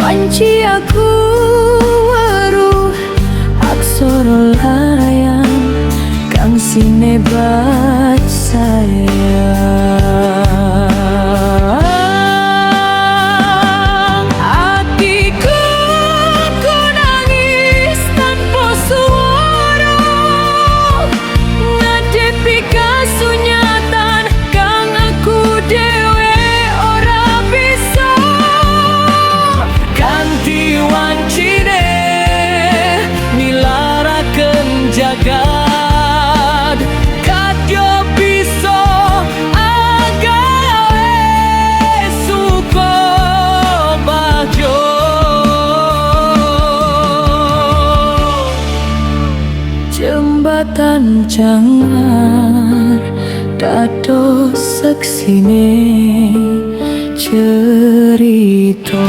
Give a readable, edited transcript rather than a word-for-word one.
Wanci aku weruh aksara layang kang sinebat sayang. Atiku ku nangis tanpa suara, ngadepi kasunyatan kang aku dewe ora bisa. Ganti wancine nilaraken jagad, kadya bisa agawe suka bahjo. Jembatan jangan dados seksine cerita.